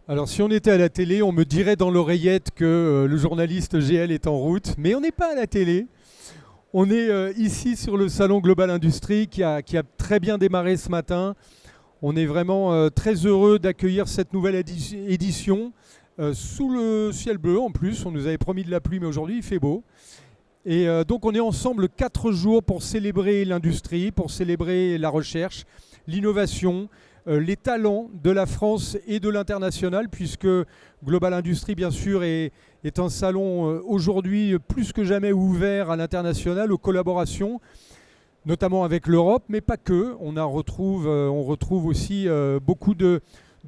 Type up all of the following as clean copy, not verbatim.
Alors si on était à la télé, on me dirait dans l'oreillette que le journaliste GL est en route, mais on n'est pas à la télé. On est ici sur le salon Global Industrie qui a très bien démarré ce matin. On est vraiment très heureux d'accueillir cette nouvelle édition sous le ciel bleu en plus. On nous avait promis de la pluie, mais aujourd'hui il fait beau. Et donc on est ensemble 4 jours pour célébrer l'industrie, pour célébrer la recherche, l'innovation, les talents de la France et de l'international, puisque Global Industrie, bien sûr, est un salon aujourd'hui plus que jamais ouvert à l'international, aux collaborations, notamment avec l'Europe, mais pas que. On retrouve aussi beaucoup de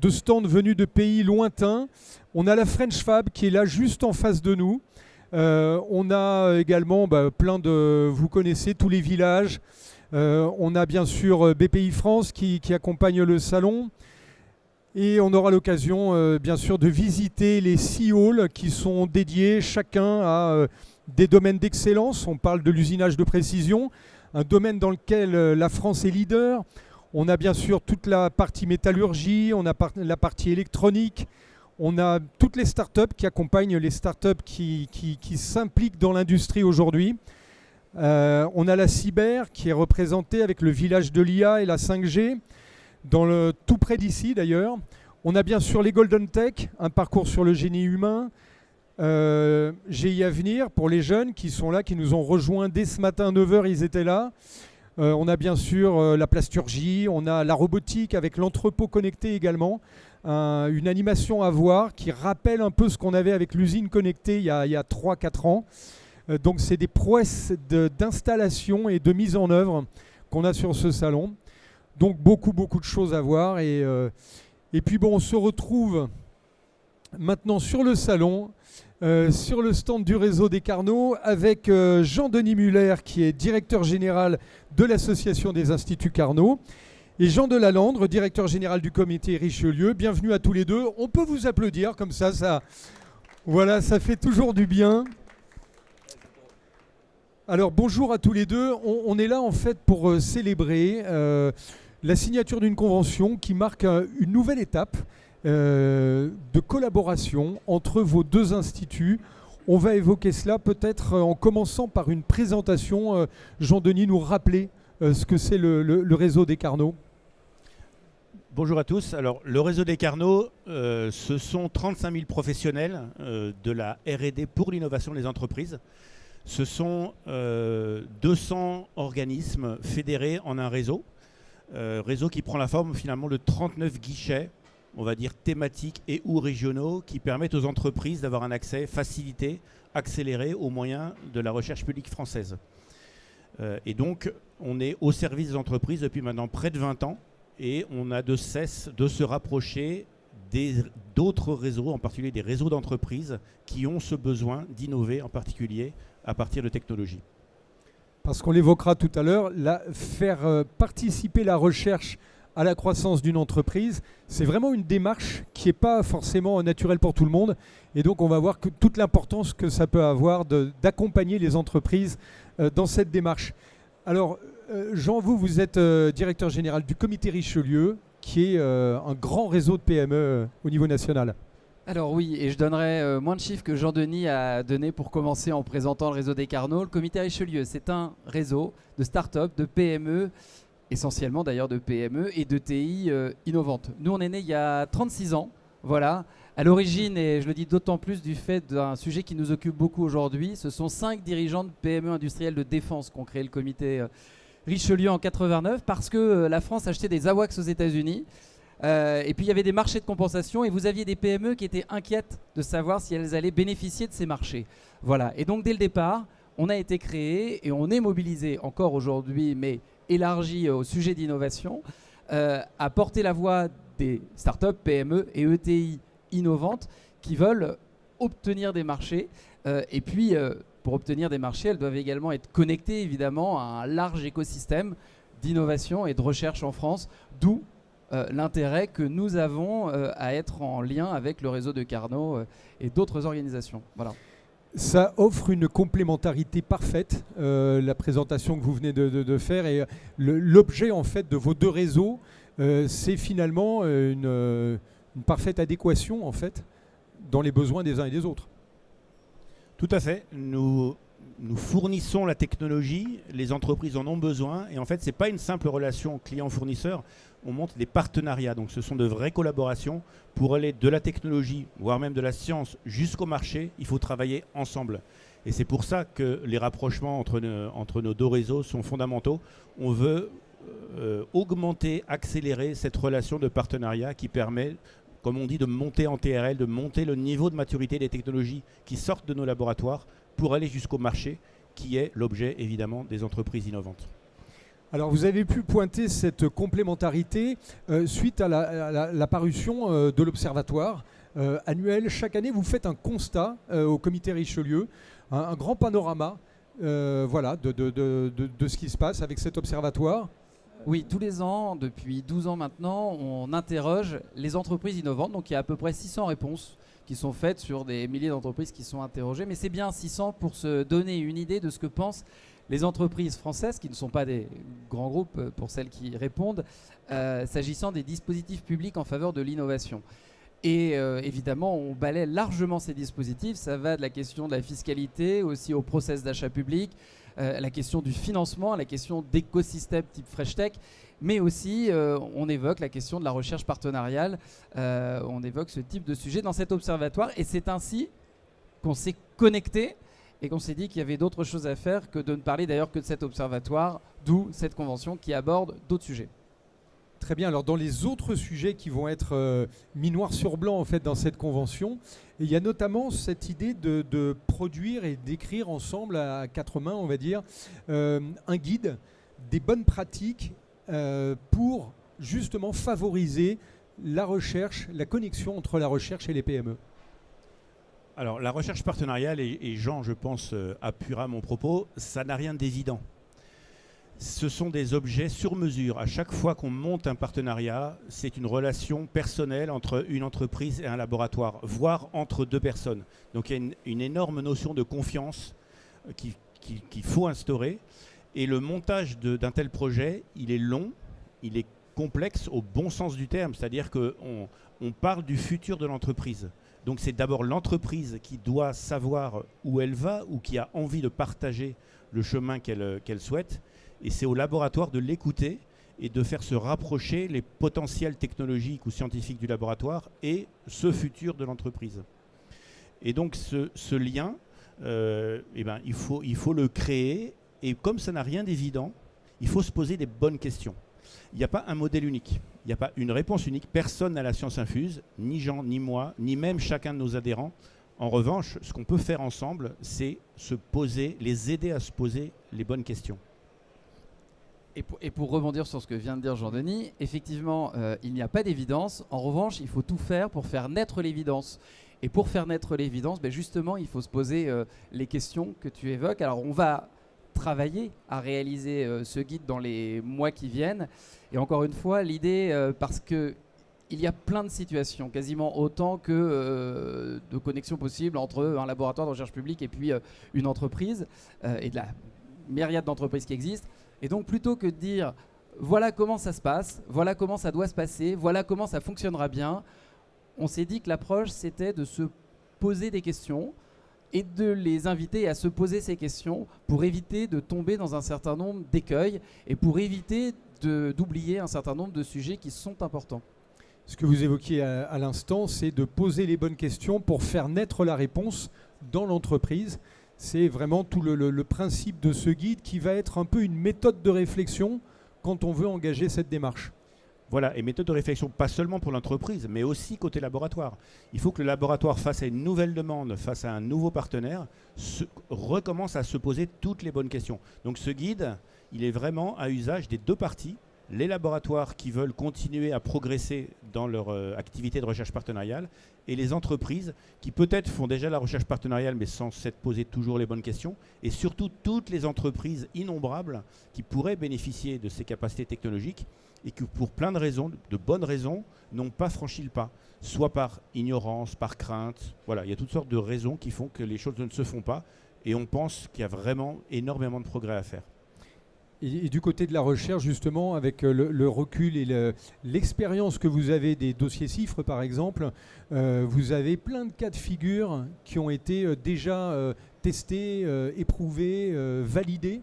stands venus de pays lointains. On a la French Fab qui est là juste en face de nous. On a également plein de... Vous connaissez tous les villages. On a bien sûr BPI France qui accompagne le salon. Et on aura l'occasion bien sûr de visiter les Sea Halls qui sont dédiés chacun à des domaines d'excellence. On parle de l'usinage de précision, un domaine dans lequel la France est leader. On a bien sûr toute la partie métallurgie, on a la partie électronique. On a toutes les startups qui accompagnent les startups qui s'impliquent dans l'industrie aujourd'hui. On a la cyber qui est représentée avec le village de l'IA et la 5G, tout près d'ici d'ailleurs. On a bien sûr les Golden Tech, un parcours sur le génie humain. GI Avenir pour les jeunes qui sont là, qui nous ont rejoints dès ce matin, 9h, ils étaient là. On a bien sûr la plasturgie, on a la robotique avec l'entrepôt connecté également. Une animation à voir qui rappelle un peu ce qu'on avait avec l'usine connectée il y a 3-4 ans. Donc c'est des prouesses d'installation et de mise en œuvre qu'on a sur ce salon. Donc beaucoup de choses à voir. Et puis bon, on se retrouve maintenant sur le salon, sur le stand du réseau des Carnot, avec Jean-Denis Muller qui est directeur général de l'association des Instituts Carnot. Et Jean Delalandre, directeur général du comité Richelieu. Bienvenue à tous les deux. On peut vous applaudir comme ça, voilà, ça fait toujours du bien. Alors bonjour à tous les deux. On est là en fait pour célébrer la signature d'une convention qui marque une nouvelle étape de collaboration entre vos deux instituts. On va évoquer cela peut-être en commençant par une présentation. Jean-Denis, nous rappeler ce que c'est le réseau des Carnot. Bonjour à tous. Alors, le réseau des Carnot, ce sont 35 000 professionnels de la R&D pour l'innovation des entreprises. Ce sont 200 organismes fédérés en un réseau. Réseau qui prend la forme finalement de 39 guichets, on va dire thématiques et ou régionaux, qui permettent aux entreprises d'avoir un accès facilité, accéléré aux moyens de la recherche publique française. Et donc, on est au service des entreprises depuis maintenant près de 20 ans. Et on a de cesse de se rapprocher d'autres réseaux, en particulier des réseaux d'entreprises qui ont ce besoin d'innover, en particulier à partir de technologies. Parce qu'on l'évoquera tout à l'heure, faire participer la recherche à la croissance d'une entreprise, c'est vraiment une démarche qui n'est pas forcément naturelle pour tout le monde. Et donc on va voir toute l'importance que ça peut avoir d'accompagner les entreprises dans cette démarche. Alors, Jean, vous êtes directeur général du comité Richelieu, qui est un grand réseau de PME au niveau national. Alors oui, et je donnerai moins de chiffres que Jean-Denis a donné pour commencer en présentant le réseau des Carnot. Le comité Richelieu, c'est un réseau de start-up, de PME, essentiellement d'ailleurs de PME et de TI innovantes. Nous, on est né il y a 36 ans, voilà. À l'origine, et je le dis d'autant plus du fait d'un sujet qui nous occupe beaucoup aujourd'hui, ce sont 5 dirigeants de PME industrielles de défense qui ont créé le comité Richelieu en 89 parce que la France achetait des AWACS aux États-Unis. Et puis il y avait des marchés de compensation et vous aviez des PME qui étaient inquiètes de savoir si elles allaient bénéficier de ces marchés. Voilà. Et donc dès le départ, on a été créé et on est mobilisé encore aujourd'hui, mais élargi au sujet d'innovation, à porter la voix des startups, PME et ETI innovantes qui veulent obtenir des marchés. Et puis pour obtenir des marchés, elles doivent également être connectées évidemment à un large écosystème d'innovation et de recherche en France, d'où l'intérêt que nous avons à être en lien avec le réseau de Carnot et d'autres organisations. Voilà. Ça offre une complémentarité parfaite, la présentation que vous venez de faire. Et l'objet en fait de vos deux réseaux, c'est finalement une une parfaite adéquation en fait dans les besoins des uns et des autres. Tout à fait. Nous fournissons la technologie, les entreprises en ont besoin, et en fait, ce n'est pas une simple relation client-fournisseur, on monte des partenariats. Donc ce sont de vraies collaborations pour aller de la technologie, voire même de la science, jusqu'au marché. Il faut travailler ensemble. Et c'est pour ça que les rapprochements entre nos deux réseaux sont fondamentaux. On veut augmenter, accélérer cette relation de partenariat qui permet, comme on dit, de monter en TRL, de monter le niveau de maturité des technologies qui sortent de nos laboratoires pour aller jusqu'au marché, qui est l'objet évidemment des entreprises innovantes. Alors vous avez pu pointer cette complémentarité suite à la parution de l'Observatoire annuel. Chaque année, vous faites un constat au comité Richelieu, un grand panorama voilà, de ce qui se passe avec cet observatoire. Oui, tous les ans, depuis 12 ans maintenant, on interroge les entreprises innovantes. Donc il y a à peu près 600 réponses qui sont faites sur des milliers d'entreprises qui sont interrogées. Mais c'est bien 600 pour se donner une idée de ce que pensent les entreprises françaises, qui ne sont pas des grands groupes pour celles qui répondent, s'agissant des dispositifs publics en faveur de l'innovation. Et évidemment, on balaie largement ces dispositifs. Ça va de la question de la fiscalité aussi au process d'achat public, la question du financement, la question d'écosystèmes type Fresh Tech, mais aussi on évoque la question de la recherche partenariale. On évoque ce type de sujet dans cet observatoire. Et c'est ainsi qu'on s'est connecté et qu'on s'est dit qu'il y avait d'autres choses à faire que de ne parler d'ailleurs que de cet observatoire, d'où cette convention qui aborde d'autres sujets. Très bien. Alors dans les autres sujets qui vont être mis noir sur blanc en fait dans cette convention, il y a notamment cette idée de produire et d'écrire ensemble à quatre mains, on va dire, un guide des bonnes pratiques pour justement favoriser la recherche, la connexion entre la recherche et les PME. Alors la recherche partenariale, et Jean, je pense, appuiera mon propos, ça n'a rien d'évident. Ce sont des objets sur mesure. À chaque fois qu'on monte un partenariat, c'est une relation personnelle entre une entreprise et un laboratoire, voire entre deux personnes. Donc il y a une énorme notion de confiance qu'il faut instaurer. Et le montage d'un tel projet, il est long, il est complexe au bon sens du terme. C'est-à-dire qu'on parle du futur de l'entreprise. Donc c'est d'abord l'entreprise qui doit savoir où elle va ou qui a envie de partager le chemin qu'elle souhaite. Et c'est au laboratoire de l'écouter et de faire se rapprocher les potentiels technologiques ou scientifiques du laboratoire et ce futur de l'entreprise. Et donc ce lien, il faut le créer. Et comme ça n'a rien d'évident, il faut se poser des bonnes questions. Il n'y a pas un modèle unique, il n'y a pas une réponse unique. Personne n'a la science infuse, ni Jean, ni moi, ni même chacun de nos adhérents. En revanche, ce qu'on peut faire ensemble, c'est les aider à se poser les bonnes questions. Et pour rebondir sur ce que vient de dire Jean-Denis, effectivement, il n'y a pas d'évidence. En revanche, il faut tout faire pour faire naître l'évidence. Et pour faire naître l'évidence, justement, il faut se poser les questions que tu évoques. Alors, on va travailler à réaliser ce guide dans les mois qui viennent. Et encore une fois, l'idée, parce qu'il y a plein de situations, quasiment autant que de connexions possibles entre un laboratoire de recherche publique et puis une entreprise, et de la myriade d'entreprises qui existent. Et donc, plutôt que de dire voilà comment ça se passe, voilà comment ça doit se passer, voilà comment ça fonctionnera bien, on s'est dit que l'approche, c'était de se poser des questions et de les inviter à se poser ces questions pour éviter de tomber dans un certain nombre d'écueils et pour éviter d'oublier un certain nombre de sujets qui sont importants. Ce que vous évoquiez à l'instant, c'est de poser les bonnes questions pour faire naître la réponse dans l'entreprise. C'est vraiment tout le principe de ce guide qui va être un peu une méthode de réflexion quand on veut engager cette démarche. Voilà, et méthode de réflexion pas seulement pour l'entreprise, mais aussi côté laboratoire. Il faut que le laboratoire, face à une nouvelle demande, face à un nouveau partenaire, recommence à se poser toutes les bonnes questions. Donc ce guide, il est vraiment à usage des deux parties. Les laboratoires qui veulent continuer à progresser dans leur activité de recherche partenariale et les entreprises qui peut-être font déjà la recherche partenariale mais sans s'être posé toujours les bonnes questions, et surtout toutes les entreprises innombrables qui pourraient bénéficier de ces capacités technologiques et qui pour plein de raisons, de bonnes raisons, n'ont pas franchi le pas, soit par ignorance, par crainte. Voilà, il y a toutes sortes de raisons qui font que les choses ne se font pas et on pense qu'il y a vraiment énormément de progrès à faire. Et du côté de la recherche, justement, avec le recul et l'expérience que vous avez des dossiers CIFRE, par exemple, vous avez plein de cas de figure qui ont été déjà testés, éprouvés, validés.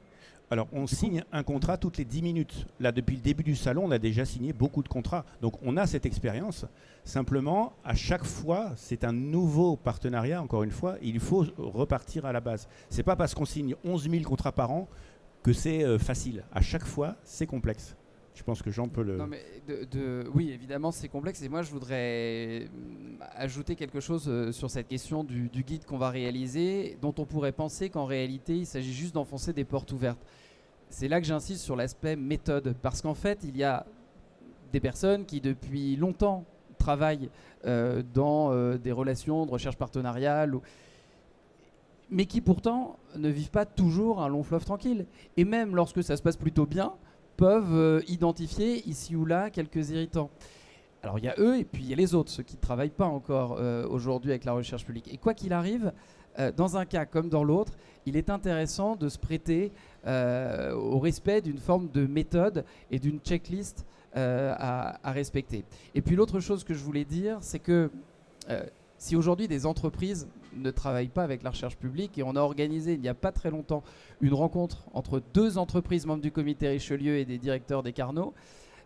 Alors, on signe un contrat toutes les 10 minutes. Là, depuis le début du salon, on a déjà signé beaucoup de contrats. Donc, on a cette expérience. Simplement, à chaque fois, c'est un nouveau partenariat. Encore une fois, il faut repartir à la base. Ce n'est pas parce qu'on signe 11 000 contrats par an que c'est facile. À chaque fois, c'est complexe. Je pense que Jean peut le... Non, mais oui, évidemment, c'est complexe. Et moi, je voudrais ajouter quelque chose sur cette question du guide qu'on va réaliser, dont on pourrait penser qu'en réalité, il s'agit juste d'enfoncer des portes ouvertes. C'est là que j'insiste sur l'aspect méthode. Parce qu'en fait, il y a des personnes qui, depuis longtemps, travaillent dans des relations de recherche partenariale, mais qui pourtant ne vivent pas toujours un long fleuve tranquille. Et même lorsque ça se passe plutôt bien, peuvent identifier ici ou là quelques irritants. Alors il y a eux et puis il y a les autres, ceux qui ne travaillent pas encore aujourd'hui avec la recherche publique. Et quoi qu'il arrive, dans un cas comme dans l'autre, il est intéressant de se prêter au respect d'une forme de méthode et d'une checklist à respecter. Et puis l'autre chose que je voulais dire, c'est que si aujourd'hui des entreprises ne travaillent pas avec la recherche publique, et on a organisé il n'y a pas très longtemps une rencontre entre 2 entreprises membres du comité Richelieu et des directeurs des Carnot,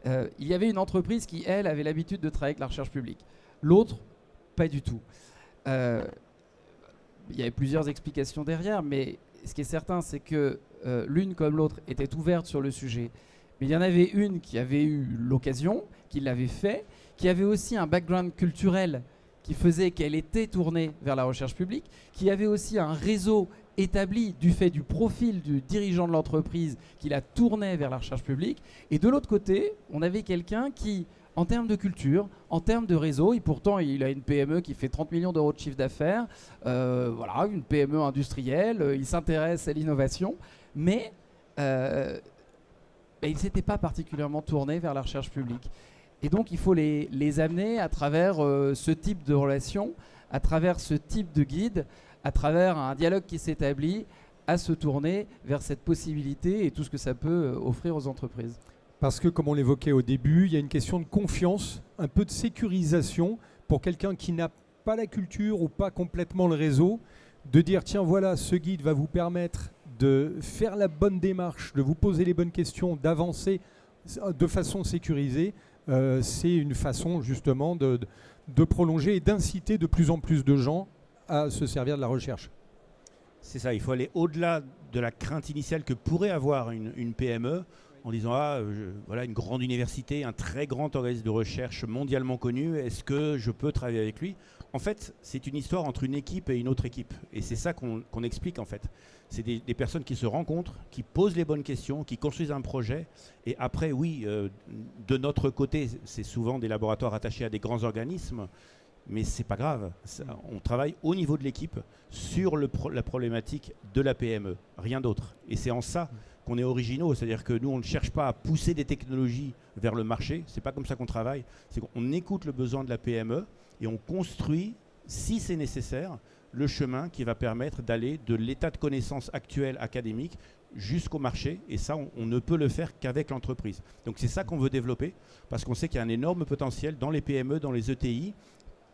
il y avait une entreprise qui, elle, avait l'habitude de travailler avec la recherche publique. L'autre, pas du tout. Il y avait plusieurs explications derrière, mais ce qui est certain, c'est que l'une comme l'autre était ouverte sur le sujet. Mais il y en avait une qui avait eu l'occasion, qui l'avait fait, qui avait aussi un background culturel qui faisait qu'elle était tournée vers la recherche publique, qui avait aussi un réseau établi du fait du profil du dirigeant de l'entreprise qui la tournait vers la recherche publique. Et de l'autre côté, on avait quelqu'un qui, en termes de culture, en termes de réseau, et pourtant il a une PME qui fait 30 millions d'euros de chiffre d'affaires, voilà, une PME industrielle, il s'intéresse à l'innovation, mais il ne s'était pas particulièrement tourné vers la recherche publique. Et donc, il faut les amener à travers ce type de relation, à travers ce type de guide, à travers un dialogue qui s'établit, à se tourner vers cette possibilité et tout ce que ça peut offrir aux entreprises. Parce que, comme on l'évoquait au début, il y a une question de confiance, un peu de sécurisation pour quelqu'un qui n'a pas la culture ou pas complètement le réseau, de dire tiens voilà, ce guide va vous permettre de faire la bonne démarche, de vous poser les bonnes questions, d'avancer de façon sécurisée. C'est une façon justement de prolonger et d'inciter de plus en plus de gens à se servir de la recherche. C'est ça, il faut aller au-delà de la crainte initiale que pourrait avoir une PME en disant voilà, une grande université, un très grand organisme de recherche mondialement connu, est-ce que je peux travailler avec lui? En fait, c'est une histoire entre une équipe et une autre équipe. Et c'est ça qu'on explique en fait. C'est des personnes qui se rencontrent, qui posent les bonnes questions, qui construisent un projet. Et après, oui, de notre côté, c'est souvent des laboratoires attachés à des grands organismes. Mais c'est pas grave. On travaille au niveau de l'équipe sur la problématique de la PME. Rien d'autre. Et c'est en ça qu'on est originaux. C'est-à-dire que nous, on ne cherche pas à pousser des technologies vers le marché. C'est pas comme ça qu'on travaille. C'est qu'on écoute le besoin de la PME et on construit, si c'est nécessaire, le chemin qui va permettre d'aller de l'état de connaissance actuel académique jusqu'au marché. Et ça, on ne peut le faire qu'avec l'entreprise. Donc c'est ça qu'on veut développer parce qu'on sait qu'il y a un énorme potentiel dans les PME, dans les ETI,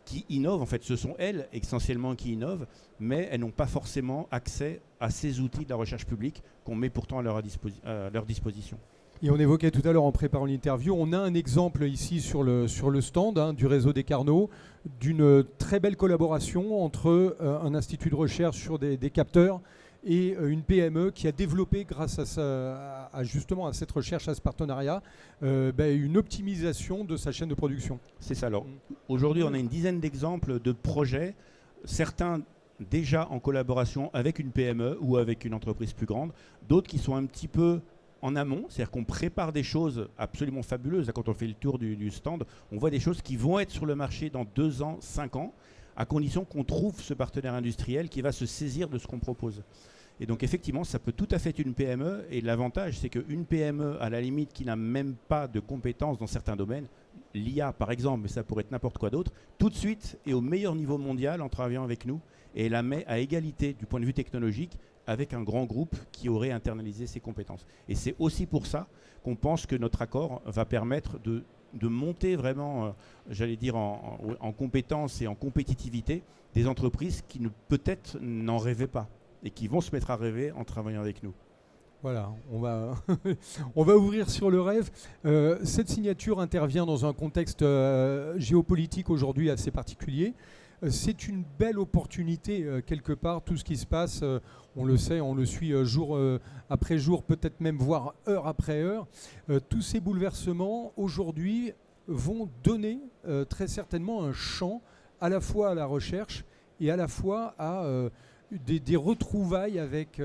qui innovent. En fait, ce sont elles essentiellement qui innovent, mais elles n'ont pas forcément accès à ces outils de la recherche publique qu'on met pourtant à leur disposition. Et on évoquait tout à l'heure en préparant l'interview, on a un exemple ici sur le stand du réseau des Carnot, d'une très belle collaboration entre un institut de recherche sur des capteurs et une PME qui a développé, grâce justement à cette recherche, à ce partenariat, une optimisation de sa chaîne de production. C'est ça. Alors, aujourd'hui, on a une dizaine d'exemples de projets, certains déjà en collaboration avec une PME ou avec une entreprise plus grande, d'autres qui sont un petit peu en amont, c'est-à-dire qu'on prépare des choses absolument fabuleuses. Quand on fait le tour du stand, on voit des choses qui vont être sur le marché dans 2 ans, 5 ans, à condition qu'on trouve ce partenaire industriel qui va se saisir de ce qu'on propose. Et donc effectivement, ça peut tout à fait être une PME. Et l'avantage, c'est qu'une PME, à la limite, qui n'a même pas de compétences dans certains domaines, l'IA par exemple, mais ça pourrait être n'importe quoi d'autre, tout de suite est au meilleur niveau mondial en travaillant avec nous. Et elle la met à égalité du point de vue technologique avec un grand groupe qui aurait internalisé ces compétences. Et c'est aussi pour ça qu'on pense que notre accord va permettre de monter vraiment, j'allais dire, en compétences et en compétitivité des entreprises qui peut-être n'en rêvaient pas et qui vont se mettre à rêver en travaillant avec nous. Voilà, on va ouvrir sur le rêve. Cette signature intervient dans un contexte géopolitique aujourd'hui assez particulier. C'est une belle opportunité quelque part, tout ce qui se passe, on le sait, on le suit jour après jour, peut-être même voire heure après heure. Tous ces bouleversements aujourd'hui vont donner très certainement un champ à la fois à la recherche et à la fois à des retrouvailles avec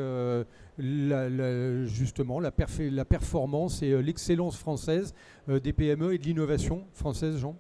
justement la performance et l'excellence française des PME et de l'innovation française, Jean.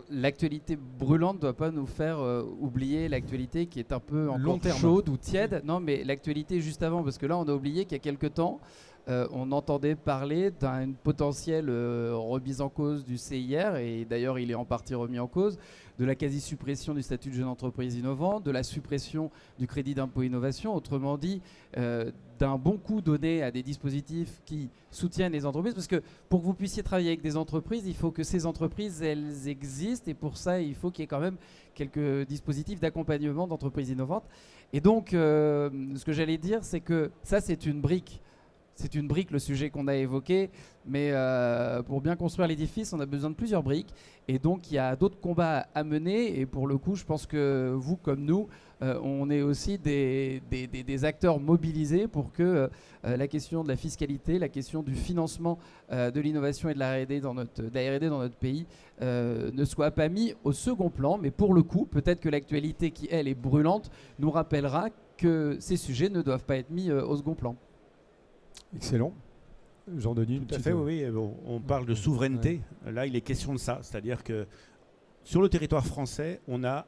L'actualité brûlante ne doit pas nous faire oublier l'actualité qui est un peu encore Long terme. chaude ou tiède. Non, mais l'actualité juste avant, parce que là, on a oublié qu'il y a quelques temps, on entendait parler d'une potentielle remise en cause du CIR, et d'ailleurs, il est en partie remis en cause, de la quasi-suppression du statut de jeune entreprise innovante, de la suppression du crédit d'impôt innovation, autrement dit, d'un bon coup donné à des dispositifs qui soutiennent les entreprises, parce que pour que vous puissiez travailler avec des entreprises, il faut que ces entreprises, elles existent, et pour ça, il faut qu'il y ait quand même quelques dispositifs d'accompagnement d'entreprises innovantes. Et donc, ce que j'allais dire, c'est que ça, c'est une brique. C'est une brique, le sujet qu'on a évoqué, mais pour bien construire l'édifice, on a besoin de plusieurs briques. Et donc, il y a d'autres combats à mener. Et pour le coup, je pense que vous, comme nous, on est aussi des acteurs mobilisés pour que la question de la fiscalité, la question du financement de l'innovation et de la R&D dans notre pays ne soit pas mis au second plan. Mais pour le coup, peut-être que l'actualité qui, elle, est brûlante, nous rappellera que ces sujets ne doivent pas être mis au second plan. Excellent. Jean-Denis. Tout à fait, oui. Bon, on parle de souveraineté. Ouais. Là, il est question de ça. C'est-à-dire que sur le territoire français, on a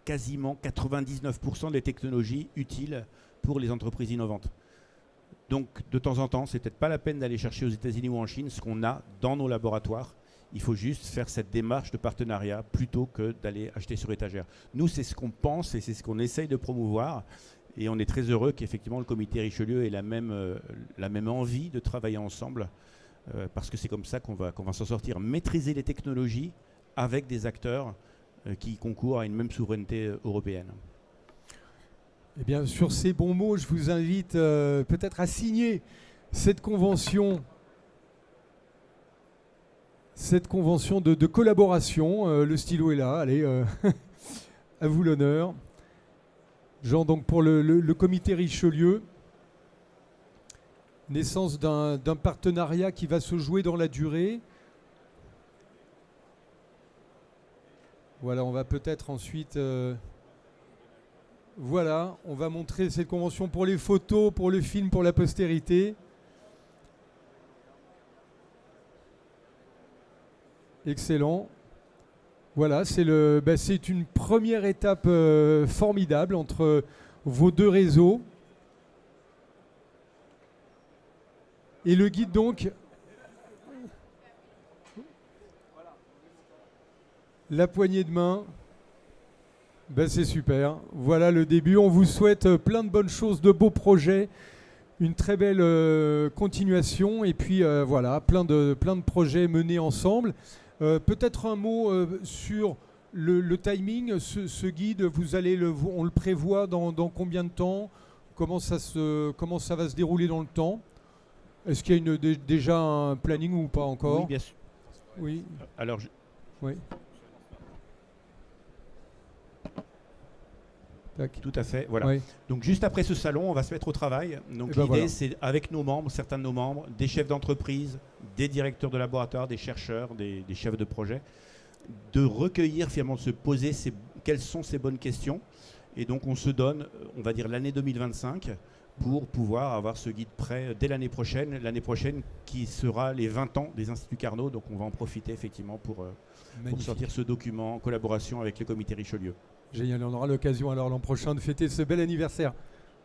quasiment 99% des technologies utiles pour les entreprises innovantes. Donc, de temps en temps, c'est peut-être pas la peine d'aller chercher aux États-Unis ou en Chine ce qu'on a dans nos laboratoires. Il faut juste faire cette démarche de partenariat plutôt que d'aller acheter sur étagère. Nous, c'est ce qu'on pense et c'est ce qu'on essaye de promouvoir. Et on est très heureux qu'effectivement le comité Richelieu ait la même envie de travailler ensemble parce que c'est comme ça qu'on va s'en sortir. Maîtriser les technologies avec des acteurs qui concourent à une même souveraineté européenne. Eh bien, sur ces bons mots, je vous invite peut-être à signer cette convention de collaboration. Le stylo est là, allez, à vous l'honneur. Jean, donc pour le comité Richelieu, naissance d'un partenariat qui va se jouer dans la durée. Voilà, on va peut-être ensuite... voilà, on va montrer cette convention pour les photos, pour le film, pour la postérité. Excellent. Voilà, c'est une première étape formidable entre vos deux réseaux. Et le guide donc, la poignée de main, c'est super. Voilà le début. On vous souhaite plein de bonnes choses, de beaux projets, une très belle continuation et puis voilà, plein de projets menés ensemble. Peut-être un mot sur le timing. Ce guide, on le prévoit dans combien de temps ? Comment ça va se dérouler dans le temps ? Est-ce qu'il y a déjà un planning ou pas encore ? Oui, bien sûr. Oui. Alors, oui. Tac. Tout à fait, voilà. Oui. Donc juste après ce salon, on va se mettre au travail. Donc l'idée, c'est avec nos membres, certains de nos membres, des chefs d'entreprise, des directeurs de laboratoire, des chercheurs, des chefs de projet, de recueillir finalement, de se poser quelles sont ces bonnes questions. Et donc on se donne, on va dire l'année 2025, pour pouvoir avoir ce guide prêt dès l'année prochaine qui sera les 20 ans des Instituts Carnot. Donc on va en profiter effectivement pour sortir ce document en collaboration avec le comité Richelieu. Génial, on aura l'occasion alors l'an prochain de fêter ce bel anniversaire.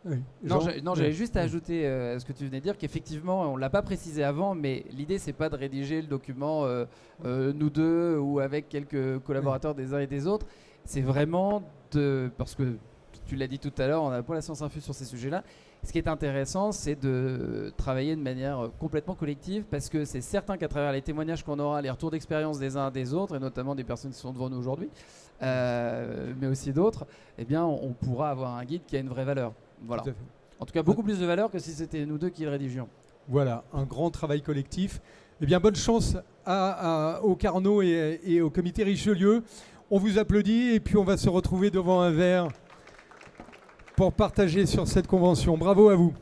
Oui. J'avais juste à ajouter à ce que tu venais de dire qu'effectivement, on ne l'a pas précisé avant, mais l'idée, c'est pas de rédiger le document nous deux ou avec quelques collaborateurs des uns et des autres. C'est vraiment parce que tu l'as dit tout à l'heure, on a pas la science infuse sur ces sujets-là. Ce qui est intéressant, c'est de travailler de manière complètement collective, parce que c'est certain qu'à travers les témoignages qu'on aura, les retours d'expérience des uns des autres, et notamment des personnes qui sont devant nous aujourd'hui, mais aussi d'autres, eh bien, on pourra avoir un guide qui a une vraie valeur. Voilà. En tout cas, beaucoup plus de valeur que si c'était nous deux qui le rédigions. Voilà, un grand travail collectif. Eh bien, bonne chance au Carnot et au comité Richelieu. On vous applaudit et puis on va se retrouver devant un verre pour partager sur cette convention. Bravo à vous.